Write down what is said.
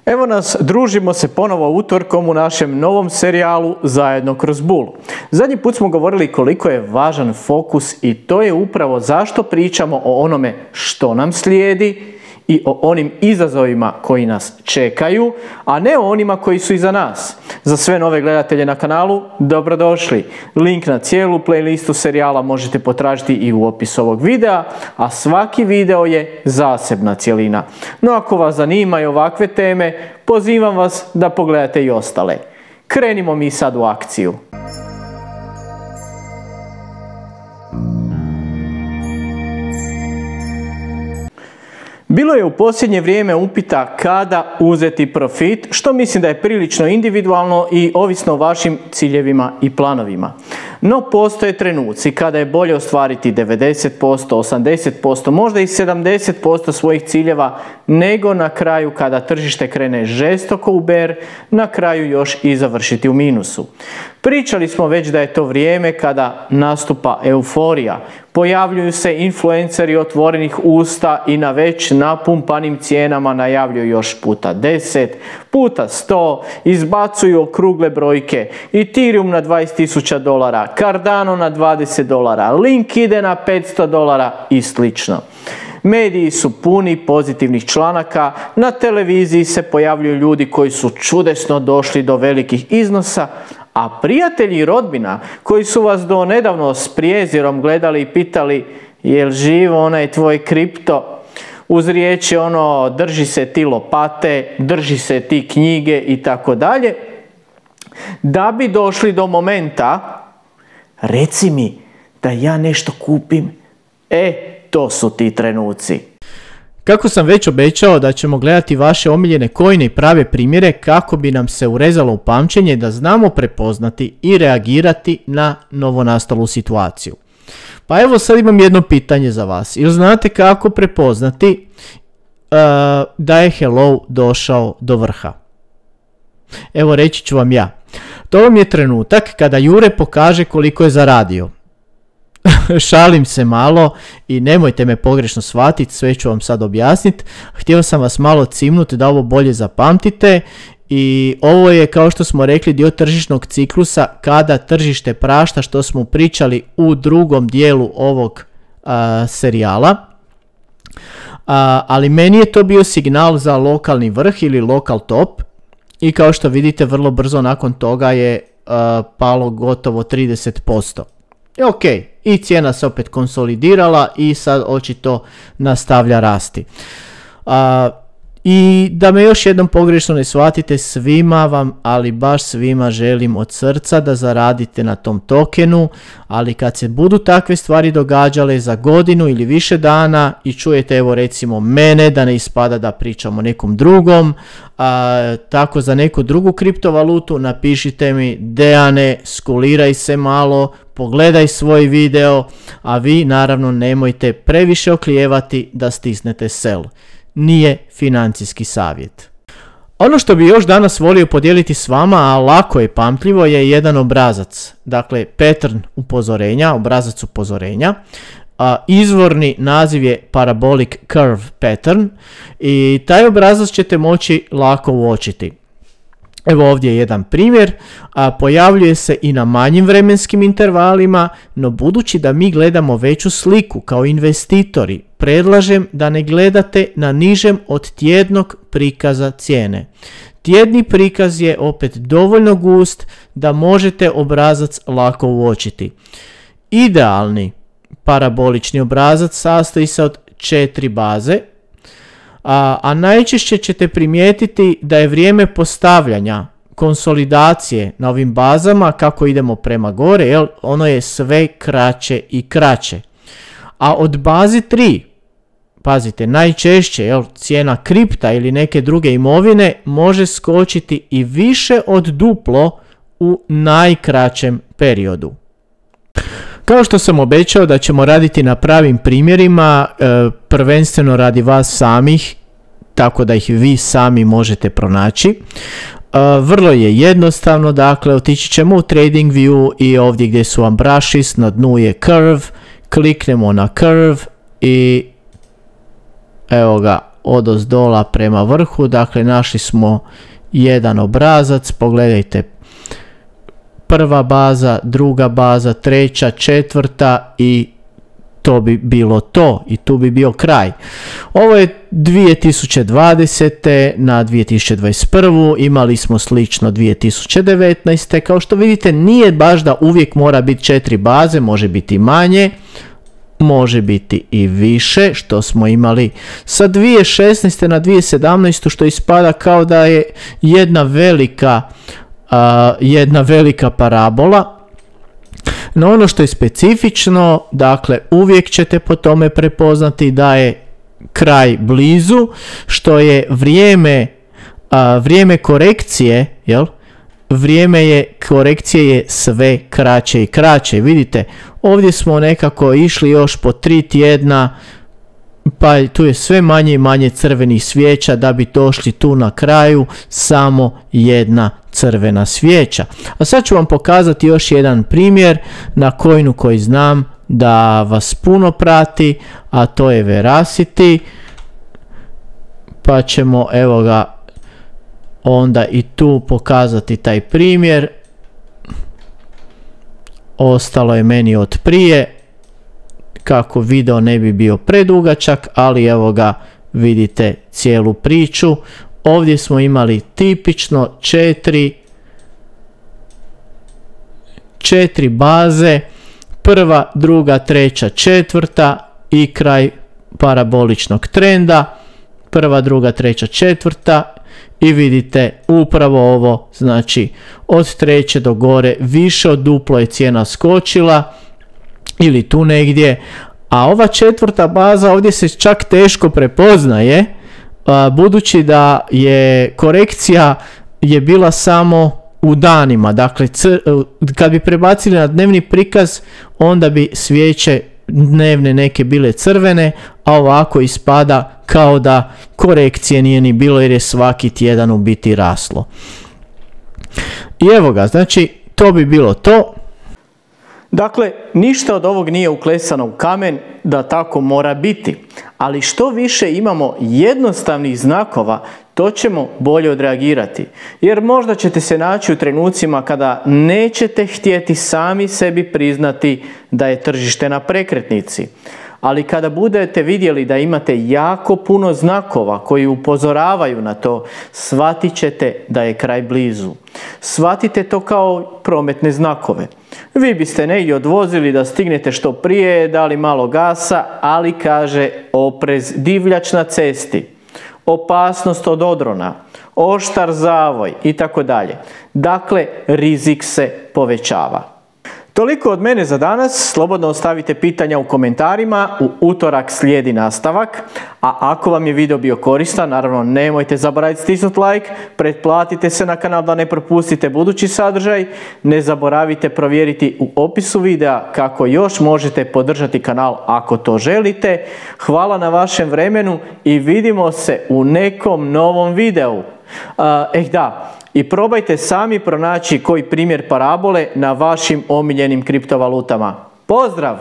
Evo nas, družimo se ponovo utorkom u našem novom serijalu Zajedno kroz bulu. Zadnji put smo govorili koliko je važan fokus i to je upravo zašto pričamo o onome što nam slijedi i o onim izazovima koji nas čekaju, a ne o onima koji su iza nas. Za sve nove gledatelje na kanalu, dobrodošli. Link na cijelu playlistu serijala možete potražiti i u opisu ovog videa, a svaki video je zasebna cjelina. No ako vas zanimaju ovakve teme, pozivam vas da pogledate i ostale. Krenimo mi sad u akciju. Bilo je u posljednje vrijeme upita kada uzeti profit, što mislim da je prilično individualno i ovisno o vašim ciljevima i planovima. No postoje trenuci kada je bolje ostvariti 90%, 80%, možda i 70% svojih ciljeva, nego na kraju kada tržište krene žestoko u bear, na kraju još i završiti u minusu. Pričali smo već da je to vrijeme kada nastupa euforija. Pojavljuju se influenceri otvorenih usta i na već napumpanim cijenama najavljuju još puta 10, puta 100, izbacuju okrugle brojke, Ethereum na $20.000, Cardano na $20, Link ide na $500 i slično. Mediji su puni pozitivnih članaka, na televiziji se pojavljuju ljudi koji su čudesno došli do velikih iznosa, a prijatelji i rodbina koji su vas do nedavno s prijezirom gledali i pitali jel živo onaj tvoj kripto, uz riječi ono drži se ti lopate, drži se ti knjige i tako dalje, da bi došli do momenta reci mi da ja nešto kupim, to su ti trenuci. Kako sam već obećao da ćemo gledati vaše omiljene coine i prave primjere kako bi nam se urezalo u pamćenje da znamo prepoznati i reagirati na novonastalu situaciju. Pa evo sad imam jedno pitanje za vas. Ili znate kako prepoznati da je Hello došao do vrha? Evo reći ću vam ja. To vam je trenutak kada Jure pokaže koliko je zaradio. Šalim se malo i nemojte me pogrešno shvatiti, sve ću vam sad objasniti. Htio sam vas malo cimnuti da ovo bolje zapamtite i ovo je, kao što smo rekli, dio tržišnog ciklusa kada tržište prašta, što smo pričali u drugom dijelu ovog serijala. Ali meni je to bio signal za lokalni vrh ili lokal top i kao što vidite vrlo brzo nakon toga je palo gotovo 30%. Ok, i cijena se opet konsolidirala i sad očito nastavlja rasti. I da me još jednom pogrešno ne shvatite, svima vam, ali baš svima želim od srca da zaradite na tom tokenu, ali kad se budu takve stvari događale za godinu ili više dana i čujete evo recimo mene, da ne ispada da pričam o nekom drugom, tako za neku drugu kriptovalutu napišite mi Dejane, skuliraj se malo, pogledaj svoj video, a vi naravno nemojte previše oklijevati da stisnete sell. Nije financijski savjet. Ono što bi još danas volio podijeliti s vama, a lako je pamtljivo, je jedan obrazac. Dakle, pattern upozorenja, obrazac upozorenja. Izvorni naziv je Parabolic Curve Pattern i taj obrazac ćete moći lako uočiti. Evo ovdje je jedan primjer, pojavljuje se i na manjim vremenskim intervalima, no budući da mi gledamo veću sliku kao investitori, predlažem da ne gledate na nižem od tjednog prikaza cijene. Tjedni prikaz je opet dovoljno gust da možete obrazac lako uočiti. Idealni parabolični obrazac sastoji se od 4 baze, a najčešće ćete primijetiti da je vrijeme postavljanja konsolidacije na ovim bazama kako idemo prema gore, ono je sve kraće i kraće. A od bazi 3, pazite, najčešće cijena kripta ili neke druge imovine može skočiti i više od duplo u najkraćem periodu. Kao što sam obećao da ćemo raditi na pravim primjerima, prvenstveno radi vas samih, tako da ih vi sami možete pronaći. Vrlo je jednostavno, dakle otići ćemo u TradingView i ovdje gdje su vam brushes, na dnu je curve, kliknemo na curve i evo ga, odozdola prema vrhu. Dakle, našli smo jedan obrazac, pogledajte, prva baza, druga baza, treća, četvrta i to bi bilo to i tu bi bio kraj. Ovo je 2020. na 2021. Imali smo slično 2019. Kao što vidite, nije baš da uvijek mora biti 4 baze, može biti manje, može biti i više, što smo imali sa 2016. na 2017. što ispada kao da je jedna velika parabola. No ono što je specifično, dakle uvijek ćete po tome prepoznati da je kraj blizu, što je vrijeme korekcije, jel? Vrijeme korekcije je sve kraće i kraće. Vidite, ovdje smo nekako išli još po 3 tjedna, pa tu je sve manje i manje crvenih svijeća da bi došli tu na kraju samo jedna crvena svijeća. A sad ću vam pokazati još jedan primjer na coinu koji znam da vas puno prati, a to je Veracity. Pa ćemo, evo ga, onda i tu pokazati taj primjer. Ostalo je meni od prije, kako video ne bi bio predugačak, ali evo ga, vidite cijelu priču. Ovdje smo imali tipično 4 baze, prva, druga, treća, četvrta i kraj paraboličnog trenda, prva, druga, treća, četvrta i vidite upravo ovo, znači od treće do gore više od duplo je cijena skočila ili tu negdje, a ova četvrta baza ovdje se čak teško prepoznaje, budući da je korekcija je bila samo u danima. Dakle, kad bi prebacili na dnevni prikaz, onda bi svijeće dnevne neke bile crvene, a ovako ispada kao da korekcije nije ni bilo jer je svaki tjedan u biti raslo. I evo ga, znači to bi bilo to. Dakle, ništa od ovog nije uklesano u kamen da tako mora biti, ali što više imamo jednostavnih znakova, to ćemo bolje odreagirati. Jer možda ćete se naći u trenucima kada nećete htjeti sami sebi priznati da je tržište na prekretnici. Ali kada budete vidjeli da imate jako puno znakova koji upozoravaju na to, shvatit ćete da je kraj blizu. Shvatite to kao prometne znakove. Vi biste negdje odvozili da stignete što prije, dali malo gasa, ali kaže oprez, divljač na cesti, opasnost od odrona, oštar zavoj itd. Dakle, rizik se povećava. Toliko od mene za danas, slobodno ostavite pitanja u komentarima, u utorak slijedi nastavak, a ako vam je video bio koristan, naravno nemojte zaboraviti stisnuti like, pretplatite se na kanal da ne propustite budući sadržaj, ne zaboravite provjeriti u opisu videa kako još možete podržati kanal ako to želite. Hvala na vašem vremenu i vidimo se u nekom novom videu. I probajte sami pronaći koji primjer parabole na vašim omiljenim kriptovalutama. Pozdrav!